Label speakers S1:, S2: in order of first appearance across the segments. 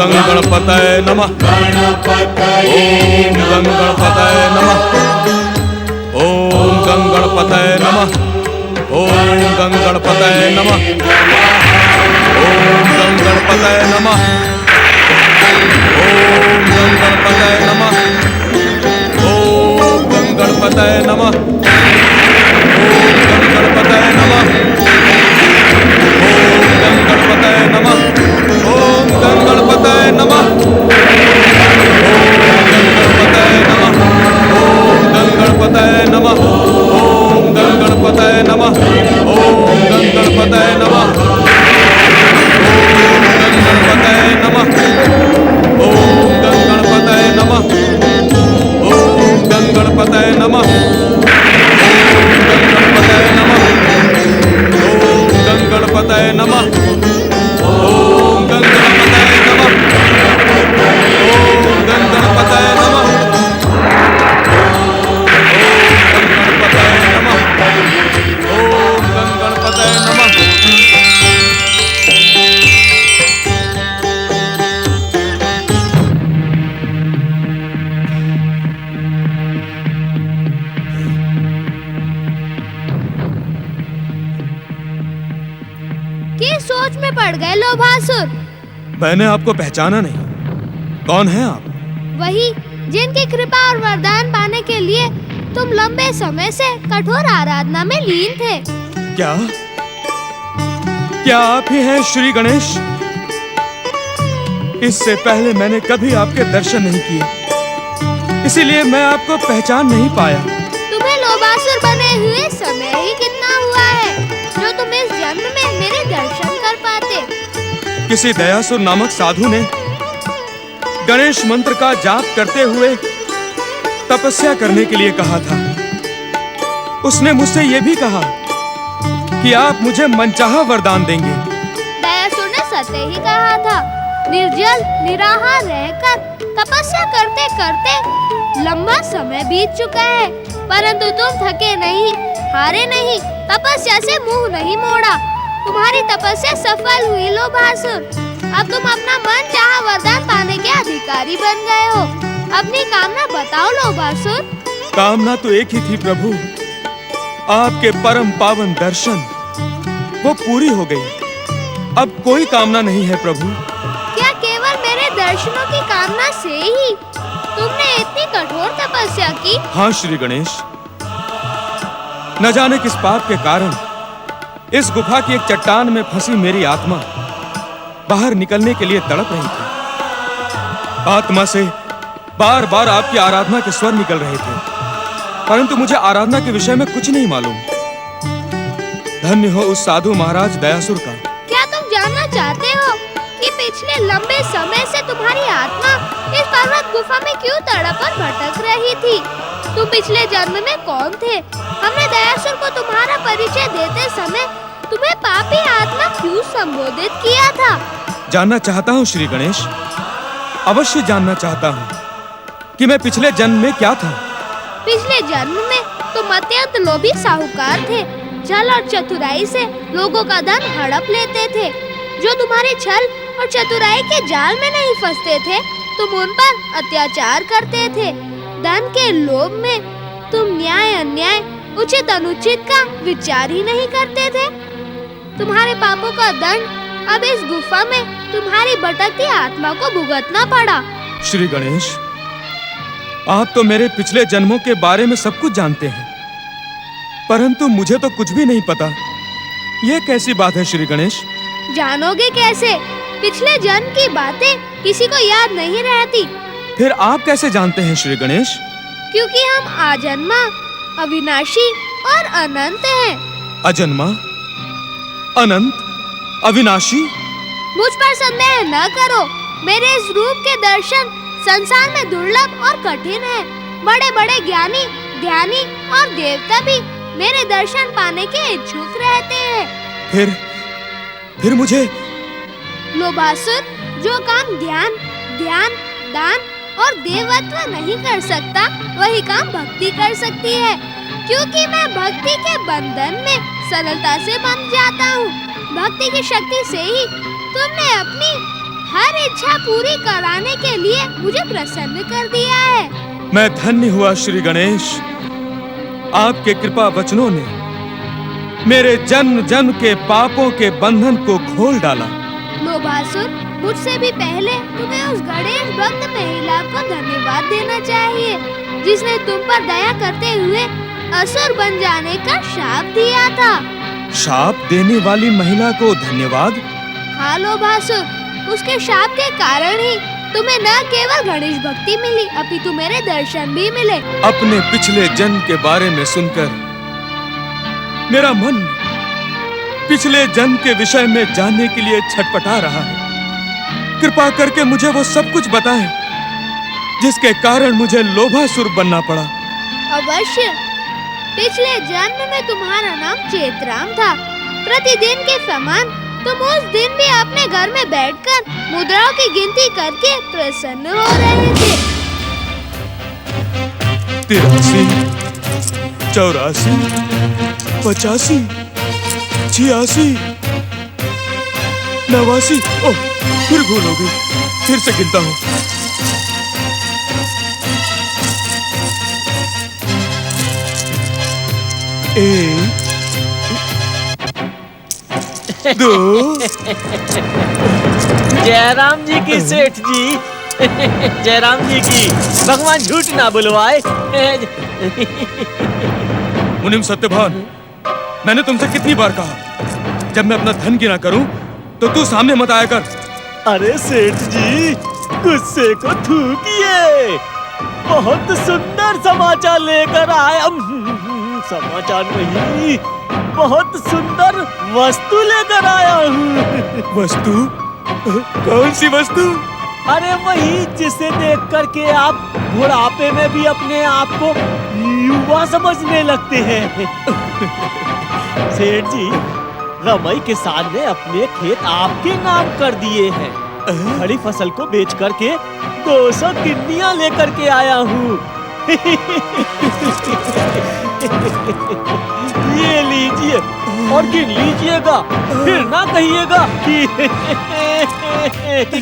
S1: गं गणपतये नमः। ओम गं गणपतये नमः। ओम गं गणपतये नमः। ओम गं गणपतये नमः। ओम गं गणपतये नमः। ओम गं गणपतये नमः। ओम गं गणपतये नमः। ओम गं गणपतये नमः। ओम गं गणपतये नमः। ओम गं गणपतये नमः। ओम गं गणपतये नमः। ओम गं गणपतये नमः। ओम गं गणपतये नमः। ओम गं गणपतये नमः। ओम गं गणपतये नमः। ओम गं गणपतये नमः। ओम गं गणपतये नमः। ओम गं गणपतये नमः। ओम गं गणपतये नमः। ओम गं गणपतये नमः।
S2: किस सोच में पड़ गए लोभासुर?
S1: मैंने आपको पहचाना नहीं। कौन है आप?
S2: वही जिनकी कृपा और वरदान पाने के लिए तुम लंबे समय से कठोर आराधना में लीन थे।
S1: क्या क्या आप ही हैं श्री गणेश? इससे पहले मैंने कभी आपके दर्शन नहीं किए, इसीलिए मैं आपको पहचान नहीं पाया।
S2: तुम्हें लोभासुर बने हुए समय ही कितना हुआ है जो तुम इस जन्म में मेरे दर्शन कर पाते।
S1: किसी दयासुर नामक साधु ने गणेश मंत्र का जाप करते हुए तपस्या करने के लिए कहा था। उसने मुझसे यह भी कहा कि आप मुझे मनचाहा वरदान देंगे।
S2: दयासुर ने सत्य ही कहा था। निर्जल निराहार रहकर तपस्या करते करते लंबा समय बीत चुका है, परंतु तुम थके नहीं, हारे नहीं, तपस्या से मुंह नहीं मोड़ा। तुम्हारी तपस्या सफल हुई लोभासुर। अब तुम अपना मन चाहा वरदान पाने के अधिकारी बन गए हो। अपनी कामना बताओ लोभासुर।
S1: कामना तो एक ही थी प्रभु, आपके परम पावन दर्शन, वो पूरी हो गई। अब कोई कामना नहीं है प्रभु।
S2: क्या केवल मेरे दर्शनों की कामना से ही तुमने इतनी कठोर तपस्या की?
S1: हाँ श्री गणेश, न जाने किस पाप के कारण इस गुफा की एक चट्टान में फंसी मेरी आत्मा बाहर निकलने के लिए तड़प रही थी। आत्मा से बार बार आपकी आराधना के स्वर निकल रहे थे, परंतु मुझे आराधना के विषय में कुछ नहीं मालूम। धन्य हो उस साधु महाराज दयासुर का।
S2: क्या तुम जानना चाहते हो कि पिछले लंबे समय से तुम्हारी आत्मा इस पर्वत गुफा में क्यों तड़प और भटक रही थी? तुम पिछले जन्म में कौन थे? हमने दयासुर को तुम्हारा परिचय देते समय तुम्हें पापी आत्मा क्यों संबोधित किया था?
S1: जानना चाहता हूँ श्री गणेश, अवश्य जानना चाहता हूँ कि मैं पिछले जन्म में क्या था।
S2: पिछले जन्म में तुम अत्यंत लोभी साहूकार थे। छल और चतुराई से लोगों का धन हड़प लेते थे। जो तुम्हारे छल और चतुराई के जाल में नहीं फंसते थे, तुम उन पर अत्याचार करते थे। धन के लोभ में तुम न्याय अन्याय, उचित अनुचित का विचार ही नहीं करते थे। तुम्हारे पापों का दंड अब इस गुफा में तुम्हारी भटकती आत्मा को भुगतना पड़ा।
S1: श्री गणेश, आप तो मेरे पिछले जन्मों के बारे में सब कुछ जानते हैं, परंतु मुझे तो कुछ भी नहीं पता। यह कैसी बात है श्री गणेश?
S2: जानोगे कैसे? पिछले जन्म की बातें किसी को याद नहीं रहती।
S1: फिर आप कैसे जानते हैं श्री गणेश?
S2: क्योंकि हम आजन्मा, अविनाशी और अनंत हैं।
S1: अजन्मा, अनंत, अविनाशी?
S2: मुझ पर संदेह न करो। मेरे इस रूप के दर्शन संसार में दुर्लभ और कठिन है। बड़े बड़े ज्ञानी, ध्यानी और देवता भी मेरे दर्शन पाने के इच्छुक रहते हैं।
S1: फिर मुझे
S2: लोभासुर, जो काम ध्यान, दान और देवत्व नहीं कर सकता, वही काम भक्ति कर सकती है। क्योंकि मैं भक्ति के बंधन में सरलता से बंध जाता हूँ। भक्ति की शक्ति से ही तुमने अपनी हर इच्छा पूरी कराने के लिए मुझे प्रसन्न कर दिया है।
S1: मैं धन्य हुआ श्री गणेश। आपके कृपा वचनों ने मेरे जन्म जन्म के पापों के बंधन को खोल डाला।
S2: लोभासुर, मुझसे भी पहले तुम्हें उस गणेश भक्त महिला को धन्यवाद देना चाहिए जिसने तुम पर दया करते हुए असुर बन जाने का शाप दिया था।
S1: शाप देने वाली महिला को धन्यवाद?
S2: हाँ लोभासुर, उसके शाप के कारण ही तुम्हें न केवल गणेश भक्ति मिली अपितु मेरे दर्शन भी मिले।
S1: अपने पिछले जन्म के बारे में सुनकर मेरा मन पिछले जन्म के विषय में जानने के लिए छटपटा रहा है। कृपा करके मुझे वो सब कुछ बताएं जिसके कारण मुझे लोभासुर बनना पड़ा।
S2: अवश्य। पिछले जन्म में तुम्हारा नाम चेतराम था। प्रतिदिन के समान तुम उस दिन भी अपने घर में बैठकर मुद्राओं की गिनती करके प्रसन्न हो रहे थे।
S1: 83, 84, 85, 86, 89। ओह, फिर भूल हो गई। फिर से गिनता हूँ। एक, 2।
S3: जयराम जी की सेठ जी। जयराम जी की। भगवान झूठ ना बुलवाए।
S1: मुनिम सत्यभान, मैंने तुमसे कितनी बार कहा जब मैं अपना धन गिना करूं तो तू सामने मत आया कर।
S3: अरे सेठ जी, गुस्से को थूकिए। बहुत सुंदर समाचार लेकर आया। समाचार नहीं, बहुत सुंदर वस्तु लेकर आया हूँ।
S1: वस्तु? कौन सी वस्तु?
S3: अरे वही जिसे देख करके आप बुढ़ापे में भी अपने आप को युवा समझने लगते हैं। सेठ जी, रमई किसान ने अपने खेत आपके नाम कर दिए हैं। खड़ी फसल को बेच करके 200 किन्नियां लेकर के आया हूँ। ये लीजिए और गिन लीजिएगा, फिर ना कहिएगा कि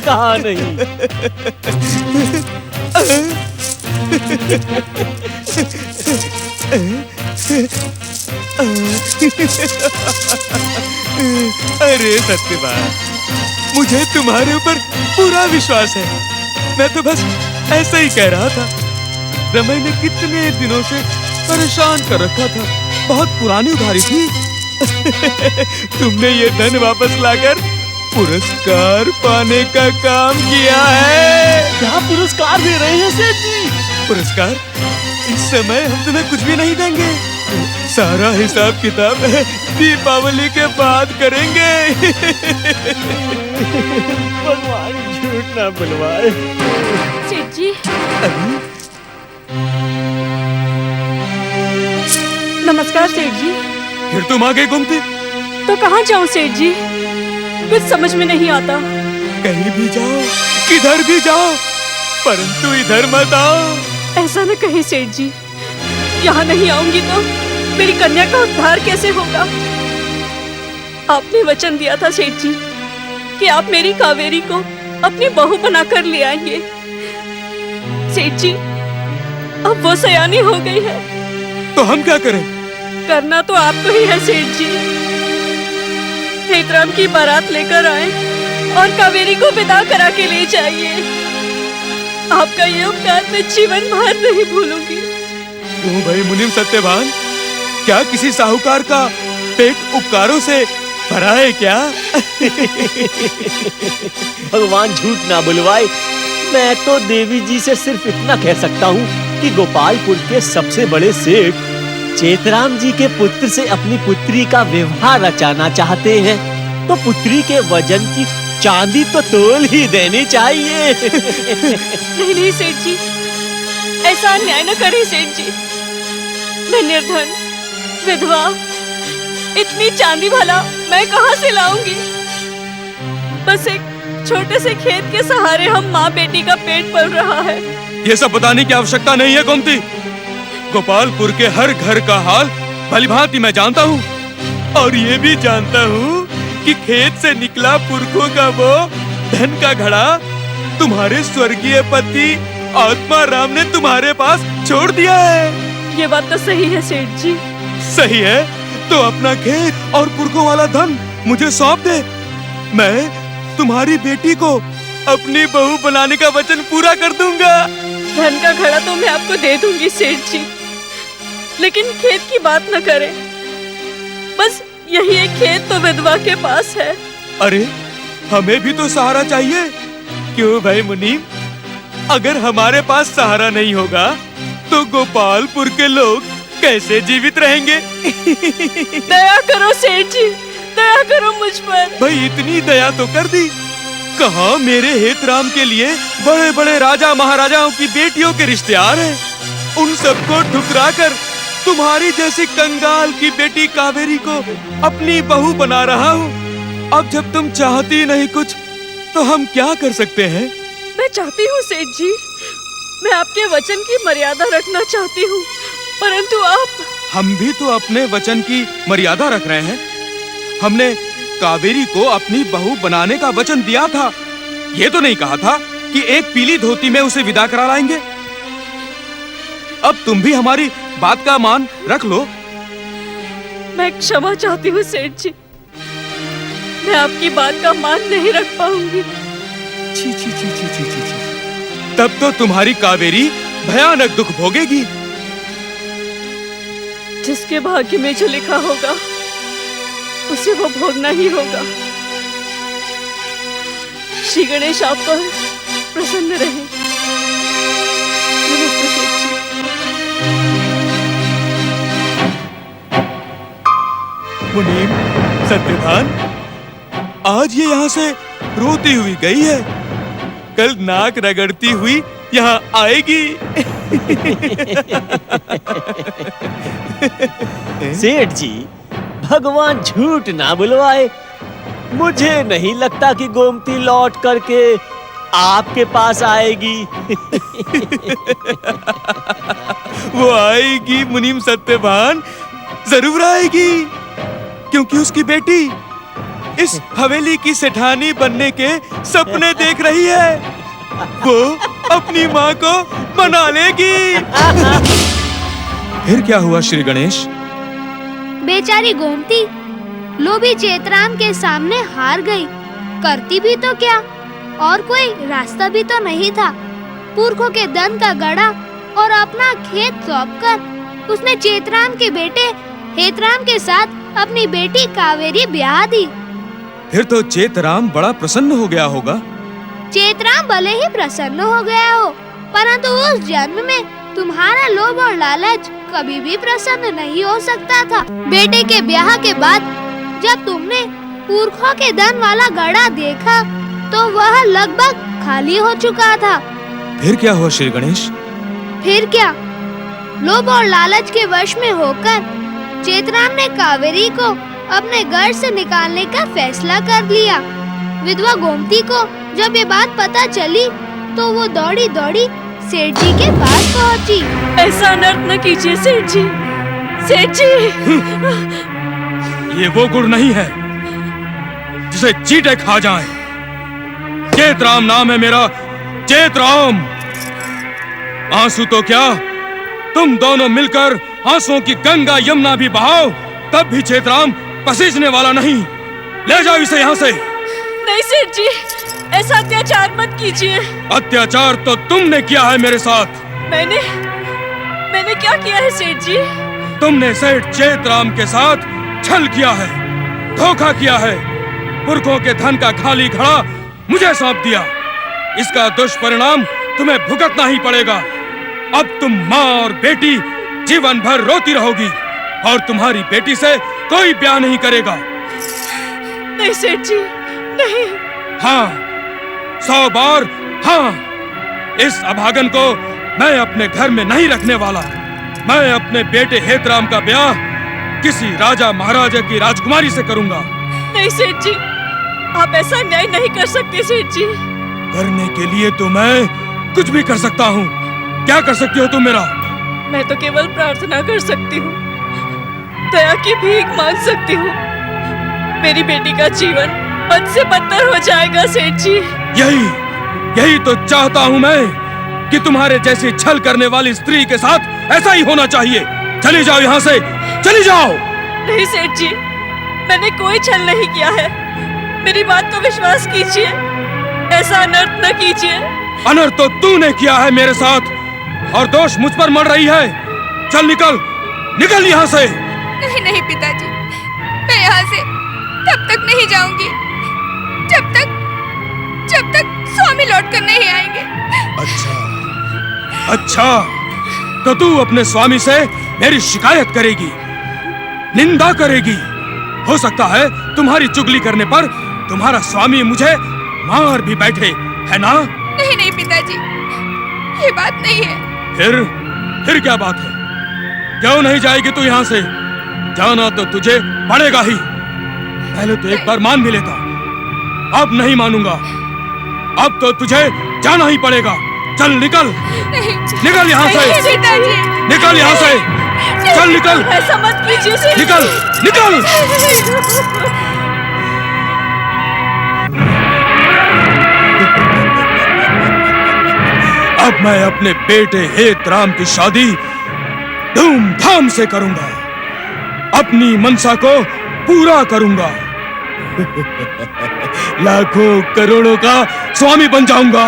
S3: कहा नहीं।
S1: अरे सत्यवान, मुझे तुम्हारे ऊपर पूरा विश्वास है। मैं तो बस ऐसा ही कह रहा था। रमई ने कितने दिनों से परेशान कर रखा था। बहुत पुरानी उधारी थी। तुमने ये धन वापस लाकर पुरस्कार पाने का काम किया है।
S3: क्या पुरस्कार दे रहे हैं सेठ जी?
S1: पुरस्कार? इस समय हम तुम्हें कुछ भी नहीं देंगे। सारा हिसाब किताब दीपावली के बाद करेंगे।
S3: भगवान झूठ ना बुलवाए।
S2: सेठ जी,
S4: नमस्कार सेठ जी।
S1: फिर तुम आ गई घूमती?
S4: तो कहाँ जाऊँ सेठ जी, कुछ समझ में नहीं आता।
S1: कहीं भी जाओ, किधर भी जाओ, परंतु इधर मत आओ।
S4: ऐसा न कहीं सेठ जी, यहाँ नहीं आऊंगी तो मेरी कन्या का उद्धार कैसे होगा? आपने वचन दिया था सेठ जी कि आप मेरी कावेरी को अपनी बहू बनाकर ले आएंगे। सेठ जी, अब वो सयानी हो गई है।
S1: तो हम क्या करें?
S4: करना तो आपको ही है सेठ जी। हेतराम की बारात लेकर आए और कावेरी को विदा करा के ले जाइए। आपका ये उपकार मैं जीवन भर नहीं भूलूंगी।
S1: क्यों भाई मुनिम सत्यवान, क्या किसी साहूकार का पेट उपकारों से भरा है क्या?
S3: भगवान झूठ ना बुलवाए। मैं तो देवी जी से सिर्फ इतना कह सकता हूँ कि गोपालपुर के सबसे बड़े सेठ चेतराम जी के पुत्र से अपनी पुत्री का विवाह रचाना चाहते हैं, तो पुत्री के वजन की चांदी तो तोल ही देनी चाहिए।
S4: नहीं नहीं सेठ जी, ऐसा अन्याय न करें सेठ जी। मैं निर्धन विधवा, इतनी चांदी भला मैं कहाँ से लाऊंगी? बस एक छोटे से खेत के सहारे हम माँ बेटी का पेट पल रहा है।
S1: ये सब बताने की आवश्यकता नहीं है गोमती। गोपालपुर के हर घर का हाल भलीभांति मैं जानता हूँ, और ये भी जानता हूँ कि खेत से निकला पुरखों का वो धन का घड़ा तुम्हारे स्वर्गीय पति आत्मा राम ने तुम्हारे पास छोड़ दिया है।
S4: ये बात तो सही है सेठ जी।
S1: सही है तो अपना खेत और पुरखों वाला धन मुझे सौंप दे। मैं तुम्हारी बेटी को अपनी बहू बनाने का वचन पूरा कर दूंगा।
S4: धन का घड़ा तो मैं आपको दे दूंगी सेठ जी, लेकिन खेत की बात न करें। बस यही एक खेत तो विधवा के पास है।
S1: अरे हमें भी तो सहारा चाहिए। क्यों भाई मुनीम, अगर हमारे पास सहारा नहीं होगा तो गोपालपुर के लोग कैसे जीवित रहेंगे?
S4: दया करो सेठ जी, दया करो मुझ पर।
S1: भाई इतनी दया तो कर दी। कहाँ मेरे हेतराम के लिए बड़े बड़े राजा महाराजाओं की बेटियों के रिश्तेदार हैं। उन सबको ठुकरा कर तुम्हारी जैसी कंगाल की बेटी कावेरी को अपनी बहू बना रहा हूँ। अब जब तुम चाहती नहीं कुछ तो हम क्या कर सकते हैं?
S4: मैं चाहती हूँ सेठ जी, मैं आपके वचन की मर्यादा रखना चाहती हूँ, परंतु आप।
S1: हम भी तो अपने वचन की मर्यादा रख रहे हैं। हमने कावेरी को अपनी बहू बनाने का वचन दिया था। ये तो नहीं कहा था कि एक पीली धोती में उसे विदा करा लाएंगे। अब तुम भी हमारी बात का मान रख लो।
S4: मैं क्षमा चाहती हूँ सेठ जी, मैं आपकी बात का मान नहीं रख पाऊंगी।
S1: छी छी छी छी छी छी छी। तब तो तुम्हारी कावेरी भयानक दुख भोगेगी।
S4: जिसके भाग्य में जो लिखा होगा उसे वो भोगना ही होगा। श्री गणेश आप पर प्रसन्न रहे। नमस्ते सेठ जी।
S1: मुनीम, सत्यवान, आज ये यहाँ से रोती हुई गई है, कल नाक रगड़ती हुई यहाँ आएगी।
S3: सेठ जी, भगवान झूठ ना बुलवाए। मुझे नहीं लगता कि गोमती लौट करके आपके पास आएगी।
S1: वो आएगी मुनीम सत्यवान, जरूर आएगी, क्योंकि उसकी बेटी इस हवेली की सेठानी बनने के सपने देख रही है। वो अपनी माँ को मना लेगी। फिर क्या हुआ श्री गणेश?
S2: बेचारी गोमती लोभी चेतराम के सामने हार गई। करती भी तो क्या, और कोई रास्ता भी तो नहीं था। पुरखों के धन का गड़ा और अपना खेत सौंपकर उसने चेतराम के बेटे हेतराम के साथ अपनी बेटी कावेरी ब्याह दी।
S1: फिर तो चेतराम बड़ा प्रसन्न हो गया होगा।
S2: चेतराम भले ही प्रसन्न हो गया हो, परंतु उस जन्म में तुम्हारा लोभ और लालच कभी भी प्रसन्न नहीं हो सकता था। बेटे के ब्याह के बाद जब तुमने पुरखों के धन वाला घड़ा देखा तो वह लगभग खाली हो चुका था।
S1: फिर क्या हुआ श्री गणेश?
S2: फिर क्या, लोभ और लालच के वश में होकर चेतराम ने कावेरी को अपने घर से निकालने का फैसला कर लिया। विधवा गोमती को जब ये बात पता चली तो वो दौड़ी दौड़ी सेठ जी के पास पहुंची।
S4: ऐसा अनर्थ न कीजिए सेठ जी। सेठ जी,
S1: ये वो गुड़ नहीं है जिसे चींटे खा जाएं। चेतराम नाम है मेरा, चेतराम। आंसू तो क्या, तुम दोनों मिलकर आंसुओं की गंगा यमुना भी बहाओ, तब भी चेतराम पसीजने वाला नहीं। ले जाओ इसे यहाँ से।
S4: नहीं सेठ जी, ऐसा अत्याचार मत कीजिए।
S1: अत्याचार तो तुमने किया है मेरे साथ।
S4: मैंने क्या किया है सेठ जी?
S1: तुमने सेठ चेतराम के साथ छल किया है, धोखा किया है, पुरखों के धन का खाली घड़ा मुझे सौंप दिया। इसका दुष्परिणाम तुम्हें भुगतना ही पड़ेगा। अब तुम माँ और बेटी जीवन भर रोती रहोगी और तुम्हारी बेटी से कोई ब्याह नहीं करेगा।
S4: नहीं सेठ जी, नहीं।
S1: हाँ, 100 बार हाँ। इस अभागन को मैं अपने घर में नहीं रखने वाला। मैं अपने बेटे हेतराम का ब्याह किसी राजा महाराजा की राजकुमारी से करूंगा।
S4: नहीं सेठ जी, आप ऐसा न्याय नहीं कर सकते सेठ जी।
S1: करने के लिए तो मैं कुछ भी कर सकता हूँ। क्या कर सकती हो तुम मेरा?
S4: मैं तो केवल प्रार्थना कर सकती हूँ, दया की भीख मांग सकती हूँ। मेरी बेटी का जीवन बद से बदतर हो जाएगा सेठ जी।
S1: यही तो चाहता हूं मैं कि तुम्हारे जैसी छल करने वाली स्त्री के साथ ऐसा ही होना चाहिए। चली जाओ यहाँ से, चली जाओ।
S4: नहीं सेठ जी, मैंने कोई छल नहीं किया है। मेरी बात को विश्वास कीजिए, ऐसा अनर्थ न कीजिए।
S1: अनर्थ तो तूने किया है मेरे साथ, और दोष मुझ पर मर रही है। चल निकल, निकल यहाँ से।
S5: नहीं नहीं पिताजी, मैं यहाँ से तब तक नहीं जाऊंगी जब तक स्वामी लौट कर नहीं आएंगे।
S1: अच्छा, तो तू अपने स्वामी से मेरी शिकायत करेगी, निंदा करेगी। हो सकता है तुम्हारी चुगली करने पर तुम्हारा स्वामी मुझे मार भी बैठे, है ना?
S5: नहीं नहीं पिताजी, ये बात नहीं है।
S1: फिर क्या बात है? क्यों नहीं जाएगी तू यहाँ से? जाना तो तुझे पड़ेगा ही। पहले तो एक बार मान भी लेता, अब नहीं मानूंगा। अब तो तुझे जाना ही पड़ेगा। चल निकल, निकल यहाँ से, निकल यहाँ से, चल निकल।
S4: ऐसा मत कीजिए सेठ जी।
S1: निकल, निकल। अब मैं अपने बेटे हेतराम की शादी धूमधाम से करूंगा, अपनी मनसा को पूरा करूंगा। लाखों करोड़ों का स्वामी बन जाऊंगा।